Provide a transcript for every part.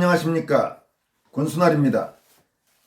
안녕하십니까. 권순알입니다.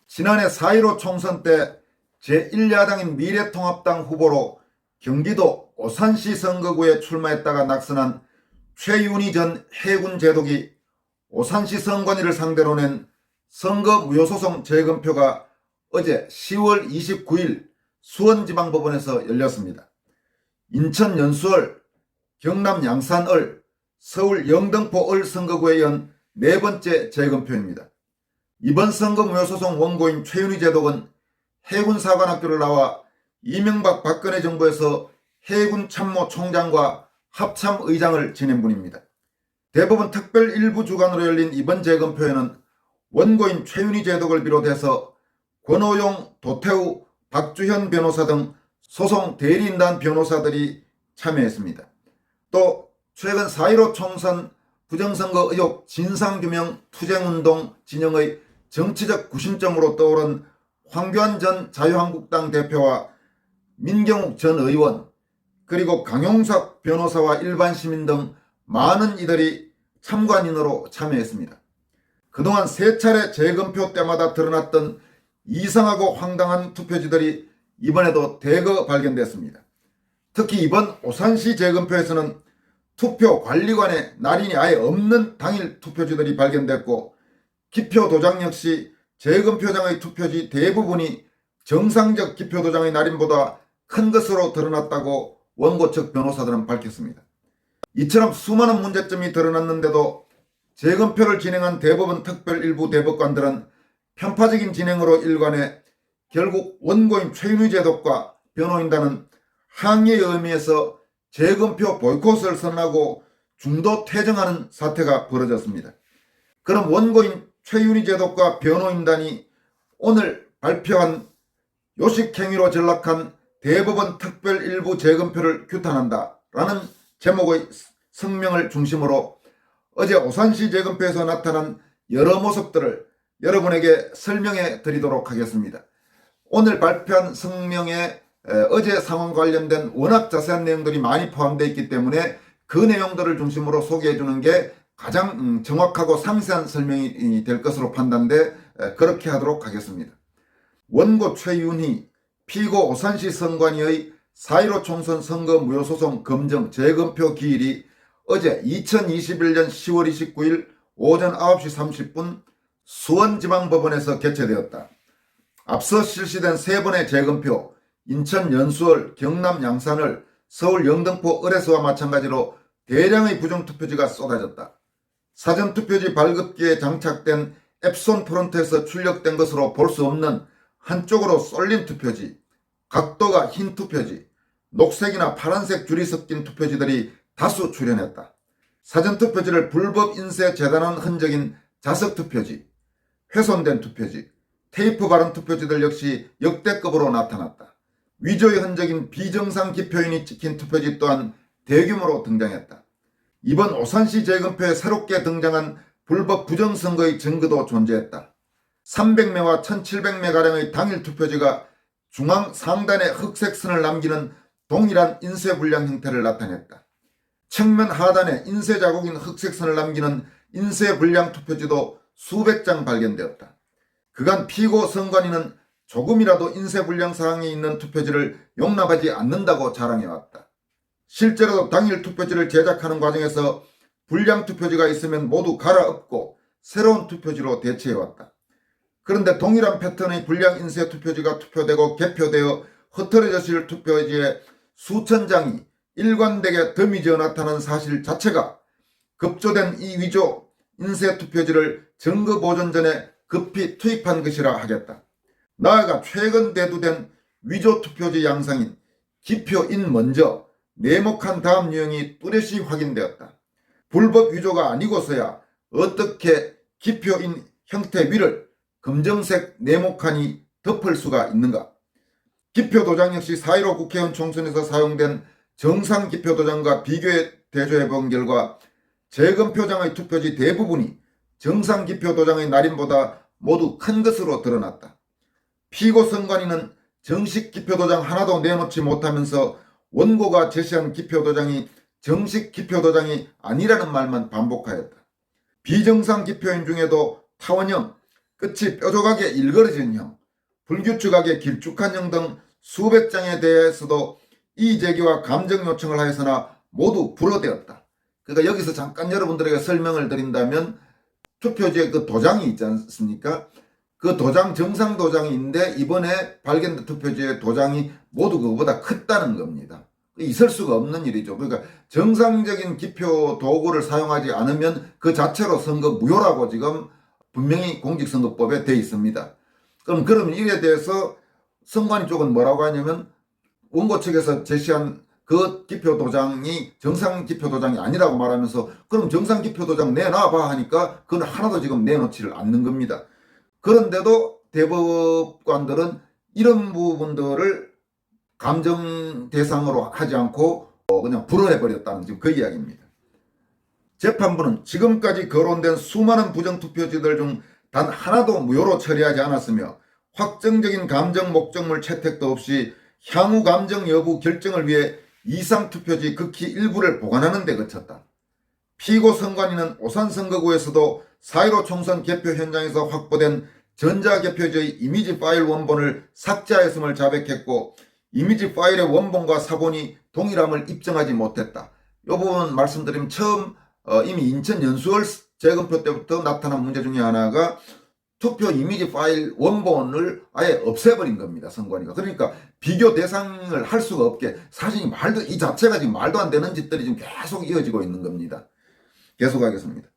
지난해 4.15 총선 때 제1야당인 미래통합당 후보로 경기도 오산시 선거구에 출마했다가 낙선한 최윤희 전 해군 제독이 오산시 선관위를 상대로 낸 선거 무효소송 재검표가 어제 10월 29일 수원지방법원에서 열렸습니다. 인천 연수을, 경남 양산을, 서울 영등포을 선거구에 연 네 번째 재검표입니다. 이번 선거 무효소송 원고인 최윤희 제독은 해군사관학교를 나와 이명박 박근혜 정부에서 해군참모총장과 합참의장을 지낸 분입니다. 대법원 특별 일부 주관으로 열린 이번 재검표에는 원고인 최윤희 제독을 비롯해서 권오용, 도태우, 박주현 변호사 등 소송 대리인단 변호사들이 참여했습니다. 또 최근 4.15 총선 부정선거 의혹 진상규명 투쟁운동 진영의 정치적 구심점으로 떠오른 황교안 전 자유한국당 대표와 민경욱 전 의원, 그리고 강용석 변호사와 일반 시민 등 많은 이들이 참관인으로 참여했습니다. 그동안 세 차례 재검표 때마다 드러났던 이상하고 황당한 투표지들이 이번에도 대거 발견됐습니다. 특히 이번 오산시 재검표에서는 투표관리관에 날인이 아예 없는 당일 투표지들이 발견됐고, 기표도장 역시 재검표장의 투표지 대부분이 정상적 기표도장의 날인보다 큰 것으로 드러났다고 원고 측 변호사들은 밝혔습니다. 이처럼 수많은 문제점이 드러났는데도 재검표를 진행한 대법원 특별 일부 대법관들은 편파적인 진행으로 일관해 결국 원고인 최윤희 제독과 변호인단은 항의의 의미에서 재검표 보이콧을 선언하고 중도 퇴정하는 사태가 벌어졌습니다. 그럼 원고인 최윤희 제독과 변호인단이 오늘 발표한 요식행위로 전락한 대법원 특별 일부 재검표를 규탄한다 라는 제목의 성명을 중심으로 어제 오산시 재검표에서 나타난 여러 모습들을 여러분에게 설명해 드리도록 하겠습니다. 오늘 발표한 성명에 어제 상황 관련된 워낙 자세한 내용들이 많이 포함되어 있기 때문에 그 내용들을 중심으로 소개해 주는 게 가장 정확하고 상세한 설명이 될 것으로 판단돼 그렇게 하도록 하겠습니다. 원고 최윤희, 피고 오산시 선관위의 4.15 총선 선거 무효소송 검정 재검표 기일이 어제 2021년 10월 29일 오전 9시 30분 수원지방법원에서 개최되었다. 앞서 실시된 세 번의 재검표, 인천 연수을, 경남 양산을, 서울 영등포 을에서와 마찬가지로 대량의 부정투표지가 쏟아졌다. 사전투표지 발급기에 장착된 앱손 프론트에서 출력된 것으로 볼 수 없는 한쪽으로 쏠린 투표지, 각도가 흰 투표지, 녹색이나 파란색 줄이 섞인 투표지들이 다수 출현했다. 사전투표지를 불법 인쇄 재단한 흔적인 자석투표지, 훼손된 투표지, 테이프 바른 투표지들 역시 역대급으로 나타났다. 위조의 흔적인 비정상 기표인이 찍힌 투표지 또한 대규모로 등장했다. 이번 오산시 재검표에 새롭게 등장한 불법 부정선거의 증거도 존재했다. 300매와 1700매가량의 당일 투표지가 중앙 상단에 흑색 선을 남기는 동일한 인쇄불량 형태를 나타냈다. 측면 하단에 인쇄 자국인 흑색 선을 남기는 인쇄불량 투표지도 수백 장 발견되었다. 그간 피고 선관위는 조금이라도 인쇄불량 사항이 있는 투표지를 용납하지 않는다고 자랑해왔다. 실제로도 당일 투표지를 제작하는 과정에서 불량 투표지가 있으면 모두 갈아엎고 새로운 투표지로 대체해왔다. 그런데 동일한 패턴의 불량 인쇄 투표지가 투표되고 개표되어 흩어져질 투표지에 수천 장이 일관되게 더미져 나타난 사실 자체가 급조된 이 위조 인쇄 투표지를 증거 보존 전에 급히 투입한 것이라 하겠다. 나아가 최근 대두된 위조 투표지 양상인 기표인 먼저 네모칸 다음 유형이 뚜렷이 확인되었다. 불법 위조가 아니고서야 어떻게 기표인 형태 위를 검정색 네모칸이 덮을 수가 있는가? 기표도장 역시 4.15 국회의원 총선에서 사용된 정상 기표도장과 비교해 대조해 본 결과 재검표장의 투표지 대부분이 정상 기표도장의 날인보다 모두 큰 것으로 드러났다. 피고 선관위는 정식 기표도장 하나도 내놓지 못하면서 원고가 제시한 기표도장이 정식 기표도장이 아니라는 말만 반복하였다. 비정상 기표인 중에도 타원형, 끝이 뾰족하게 일그러진 형, 불규칙하게 길쭉한 형 등 수백 장에 대해서도 이의제기와 감정 요청을 하였으나 모두 불어되었다. 그러니까 여기서 잠깐 여러분들에게 설명을 드린다면 투표지에 그 도장이 있지 않습니까? 그 도장 정상 도장이 있는데 이번에 발견된 투표지의 도장이 모두 그거보다 컸다는 겁니다. 있을 수가 없는 일이죠. 그러니까 정상적인 기표 도구를 사용하지 않으면 그 자체로 선거 무효라고 지금 분명히 공직선거법에 되어 있습니다. 그럼 일에 대해서 선관위 쪽은 뭐라고 하냐면 원고 측에서 제시한 그 기표 도장이 정상 기표 도장이 아니라고 말하면서 그럼 정상 기표 도장 내놔봐 하니까 그건 하나도 지금 내놓지를 않는 겁니다. 그런데도 대법관들은 이런 부분들을 감정 대상으로 하지 않고 그냥 불허해버렸다는 지금 그 이야기입니다. 재판부는 지금까지 거론된 수많은 부정투표지들 중 단 하나도 무효로 처리하지 않았으며 확정적인 감정 목적물 채택도 없이 향후 감정 여부 결정을 위해 이상투표지 극히 일부를 보관하는 데 그쳤다. 피고 선관위는 오산선거구에서도 4.15 총선 개표 현장에서 확보된 전자개표지의 이미지 파일 원본을 삭제하였음을 자백했고 이미지 파일의 원본과 사본이 동일함을 입증하지 못했다. 이 부분 말씀드리면 처음 이미 인천 연수월 재검표 때부터 나타난 문제 중에 하나가 투표 이미지 파일 원본을 아예 없애버린 겁니다. 선관위가. 그러니까 비교 대상을 할 수가 없게 사실 이 자체가 지금 말도 안 되는 짓들이 지금 계속 이어지고 있는 겁니다. 계속하겠습니다.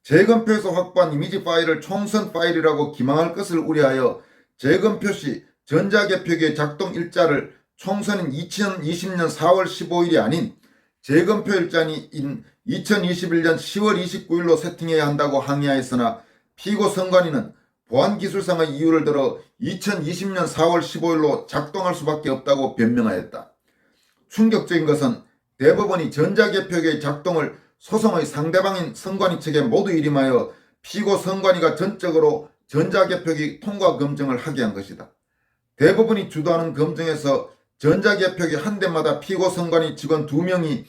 재검표에서 확보한 이미지 파일을 총선 파일이라고 기망할 것을 우려하여 재검표 시 전자개표기의 작동 일자를 총선인 2020년 4월 15일이 아닌 재검표 일자인 2021년 10월 29일로 세팅해야 한다고 항의하였으나 피고 선관위는 보안기술상의 이유를 들어 2020년 4월 15일로 작동할 수밖에 없다고 변명하였다. 충격적인 것은 대법원이 전자개표기의 작동을 소송의 상대방인 선관위 측에 모두 일임하여 피고 선관위가 전적으로 전자개표기 통과 검증을 하게 한 것이다. 대법원이 주도하는 검증에서 전자개표기 한 대마다 피고 선관위 직원 2명이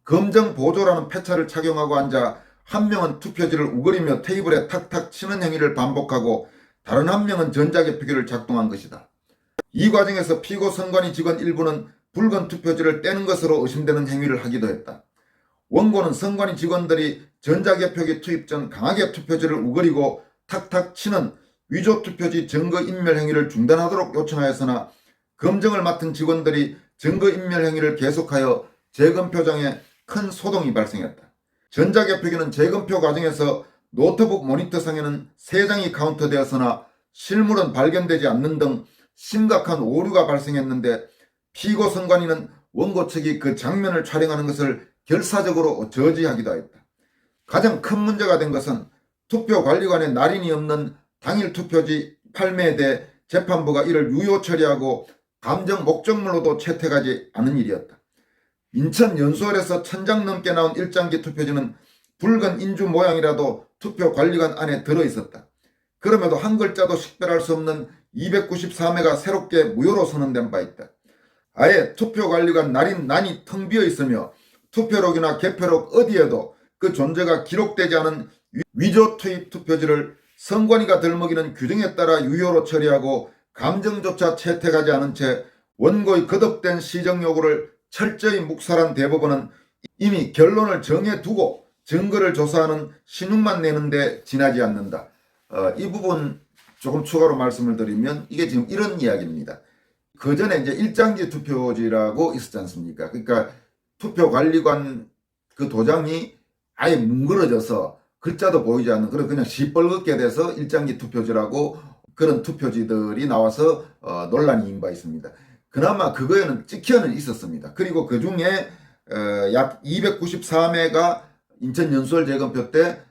검정 보조라는 패차를 착용하고 앉아 한 명은 투표지를 우그리며 테이블에 탁탁 치는 행위를 반복하고 다른 한 명은 전자개표기를 작동한 것이다. 이 과정에서 피고 선관위 직원 일부는 붉은 투표지를 떼는 것으로 의심되는 행위를 하기도 했다. 원고는 선관위 직원들이 전자개표기 투입 전 강하게 투표지를 우그리고 탁탁 치는 위조투표지 증거인멸 행위를 중단하도록 요청하였으나 검증을 맡은 직원들이 증거인멸 행위를 계속하여 재검표장에 큰 소동이 발생했다. 전자개표기는 재검표 과정에서 노트북 모니터상에는 3장이 카운트되었으나 실물은 발견되지 않는 등 심각한 오류가 발생했는데 피고 선관위는 원고 측이 그 장면을 촬영하는 것을 결사적으로 저지하기도 했다. 가장 큰 문제가 된 것은 투표관리관에 날인이 없는 당일 투표지 판매에 대해 재판부가 이를 유효 처리하고 감정 목적물로도 채택하지 않은 일이었다. 인천 연수원에서 1000장 넘게 나온 일장기 투표지는 붉은 인주 모양이라도 투표관리관 안에 들어있었다. 그럼에도 한 글자도 식별할 수 없는 294매가 새롭게 무효로 선언된 바 있다. 아예 투표관리관 난이 텅 비어 있으며 투표록이나 개표록 어디에도 그 존재가 기록되지 않은 위조 투입 투표지를 선관위가 들먹이는 규정에 따라 유효로 처리하고 감정조차 채택하지 않은 채 원고의 거듭된 시정 요구를 철저히 묵살한 대법원은 이미 결론을 정해두고 증거를 조사하는 신용만 내는데 지나지 않는다. 이 부분 조금 추가로 말씀을 드리면 이게 지금 이런 이야기입니다. 그 전에 이제 일장기 투표지라고 있었지 않습니까? 그러니까 투표관리관 그 도장이 아예 뭉그러져서 글자도 보이지 않는 그냥 시뻘겋게 돼서 일장기 투표지라고 그런 투표지들이 나와서 논란이 있는 바 있습니다. 그나마 그거에는 찍혀는 있었습니다. 그리고 그 중에 약 294매가 인천 연수월 재검표 때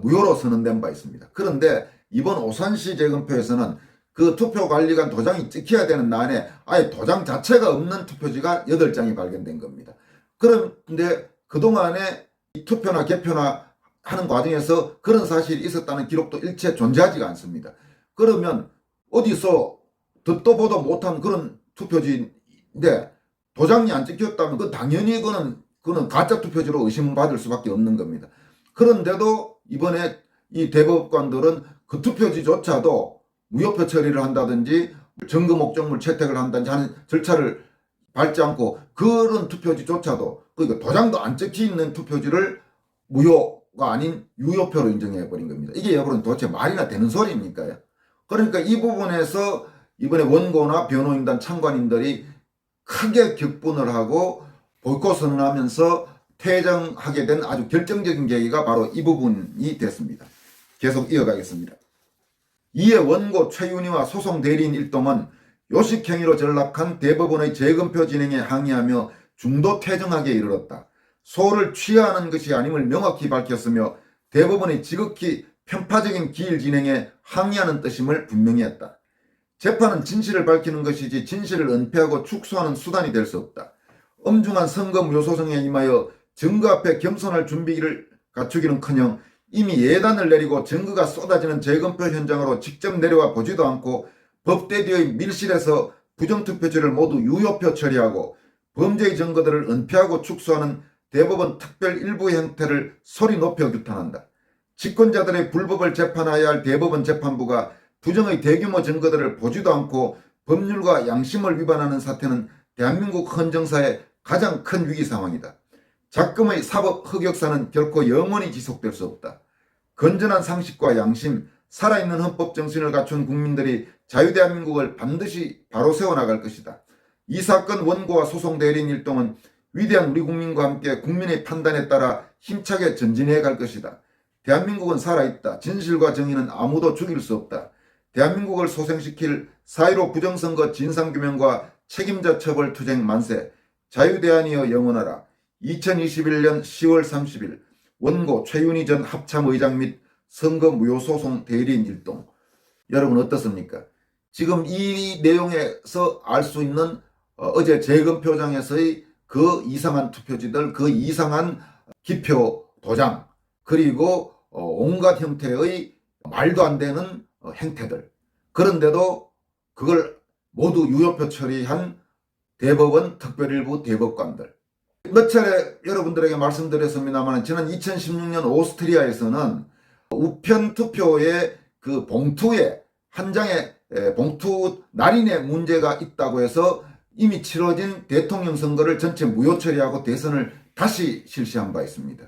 무효로 선언된 바 있습니다. 그런데 이번 오산시 재검표에서는 그 투표관리관 도장이 찍혀야 되는 난에 아예 도장 자체가 없는 투표지가 8장이 발견된 겁니다. 그런데 그동안에 투표나 개표나 하는 과정에서 그런 사실이 있었다는 기록도 일체 존재하지가 않습니다. 그러면 어디서 듣도 보도 못한 그런 투표지인데 도장이 안 찍혔다면 당연히 그거는 가짜 투표지로 의심받을 수밖에 없는 겁니다. 그런데도 이번에 이 대법관들은 그 투표지조차도 무효표 처리를 한다든지 증거 목적물 채택을 한다든지 하는 절차를 밟지 않고 그런 투표지조차도 그러니까 도장도 안 찍혀 있는 투표지를 무효가 아닌 유효표로 인정해 버린 겁니다. 이게 여러분 도대체 말이나 되는 소리입니까요? 그러니까 이 부분에서 이번에 원고나 변호인단 참관인들이 크게 격분을 하고 보이콧 선언하면서 퇴정하게 된 아주 결정적인 계기가 바로 이 부분이 됐습니다. 계속 이어가겠습니다. 이에 원고 최윤희와 소송 대리인 일동은 요식행위로 전락한 대법원의 재검표 진행에 항의하며 중도 퇴정하기에 이르렀다. 소를 취하하는 것이 아님을 명확히 밝혔으며 대법원의 지극히 편파적인 기일 진행에 항의하는 뜻임을 분명히 했다. 재판은 진실을 밝히는 것이지 진실을 은폐하고 축소하는 수단이 될 수 없다. 엄중한 선거 무효 소송에 임하여 증거 앞에 겸손할 준비를 갖추기는커녕 이미 예단을 내리고 증거가 쏟아지는 재검표 현장으로 직접 내려와 보지도 않고 법대뒤의 밀실에서 부정투표지를 모두 유효표 처리하고 범죄의 증거들을 은폐하고 축소하는 대법원 특별 일부 형태를 소리 높여 규탄한다. 집권자들의 불법을 재판하여야 할 대법원 재판부가 부정의 대규모 증거들을 보지도 않고 법률과 양심을 위반하는 사태는 대한민국 헌정사의 가장 큰 위기 상황이다. 작금의 사법 흑역사는 결코 영원히 지속될 수 없다. 건전한 상식과 양심, 살아있는 헌법 정신을 갖춘 국민들이 자유대한민국을 반드시 바로 세워나갈 것이다. 이 사건 원고와 소송 대리인 일동은 위대한 우리 국민과 함께 국민의 판단에 따라 힘차게 전진해 갈 것이다. 대한민국은 살아있다. 진실과 정의는 아무도 죽일 수 없다. 대한민국을 소생시킬 4.15 부정선거 진상규명과 책임자 처벌 투쟁 만세. 자유대한이여 영원하라. 2021년 10월 30일 원고 최윤희 전 합참의장 및 선거무효소송 대리인 일동. 여러분 어떻습니까? 지금 이 내용에서 알 수 있는 어제 재검표장에서의 그 이상한 투표지들, 그 이상한 기표 도장, 그리고 온갖 형태의 말도 안 되는 행태들. 그런데도 그걸 모두 유효표 처리한 대법원 특별일부 대법관들. 몇 차례 여러분들에게 말씀드렸습니다만 지난 2016년 오스트리아에서는 우편 투표의 그 봉투에 한 장의 봉투 날인에 문제가 있다고 해서 이미 치러진 대통령 선거를 전체 무효 처리하고 대선을 다시 실시한 바 있습니다.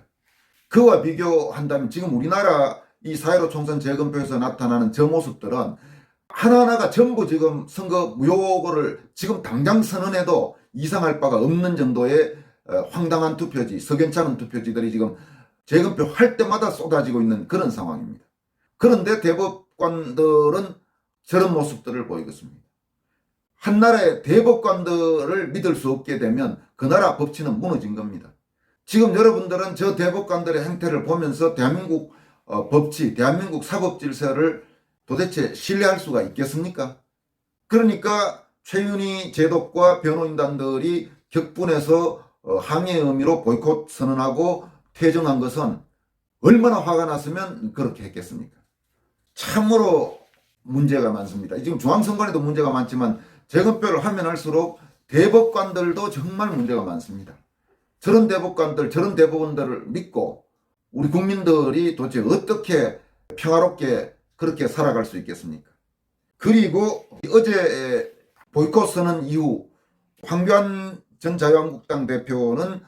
그와 비교한다면 지금 우리나라 이 4.15 총선 재검표에서 나타나는 저 모습들은 하나하나가 전부 지금 선거 무효를 지금 당장 선언해도 이상할 바가 없는 정도의 황당한 투표지, 석연치 않은 투표지들이 지금 재검표 할 때마다 쏟아지고 있는 그런 상황입니다. 그런데 대법관들은 저런 모습들을 보이겠습니다. 한 나라의 대법관들을 믿을 수 없게 되면 그 나라 법치는 무너진 겁니다. 지금 여러분들은 저 대법관들의 행태를 보면서 대한민국 법치, 대한민국 사법 질서를 도대체 신뢰할 수가 있겠습니까? 그러니까 최윤희 제독과 변호인단들이 격분해서 항의의 의미로 보이콧 선언하고 퇴정한 것은 얼마나 화가 났으면 그렇게 했겠습니까? 참으로 문제가 많습니다. 지금 중앙선관위도 문제가 많지만 재검표를 하면 할수록 대법관들도 정말 문제가 많습니다. 저런 대법관들, 저런 대법원들을 믿고 우리 국민들이 도대체 어떻게 평화롭게 그렇게 살아갈 수 있겠습니까? 그리고 어제 보이콧 선언 이후 황교안 전 자유한국당 대표는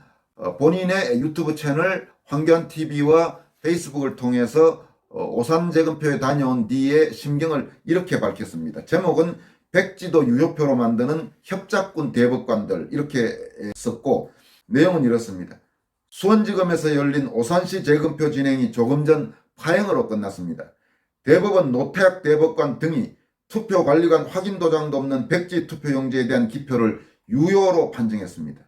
본인의 유튜브 채널 황교안TV와 페이스북을 통해서 오산 재검표에 다녀온 뒤에 심경을 이렇게 밝혔습니다. 제목은 백지도 유효표로 만드는 협작군 대법관들 이렇게 썼고 내용은 이렇습니다. 수원지검에서 열린 오산시 재검표 진행이 조금 전 파행으로 끝났습니다. 대법원 노태학 대법관 등이 투표관리관 확인도장도 없는 백지 투표용지에 대한 기표를 유효로 판정했습니다.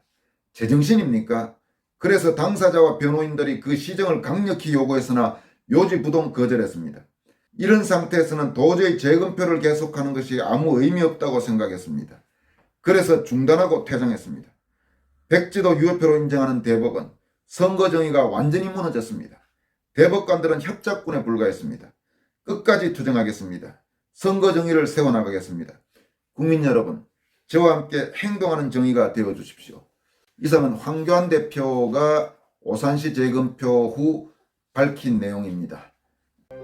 제정신입니까? 그래서 당사자와 변호인들이 그 시정을 강력히 요구했으나 요지부동 거절했습니다. 이런 상태에서는 도저히 재검표를 계속하는 것이 아무 의미 없다고 생각했습니다. 그래서 중단하고 퇴장했습니다. 백지도 유효표로 인정하는 대법원, 선거 정의가 완전히 무너졌습니다. 대법관들은 협작군에 불과했습니다. 끝까지 투쟁하겠습니다. 선거 정의를 세워나가겠습니다. 국민 여러분, 저와 함께 행동하는 정의가 되어주십시오. 이상은 황교안 대표가 오산시 재검표 후 밝힌 내용입니다.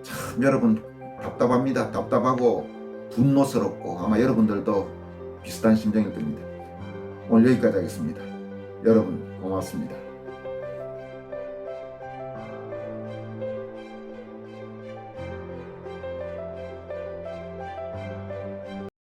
참 여러분 답답합니다. 답답하고 분노스럽고 아마 여러분들도 비슷한 심정일 겁니다. 오늘 여기까지 하겠습니다. 여러분 고맙습니다.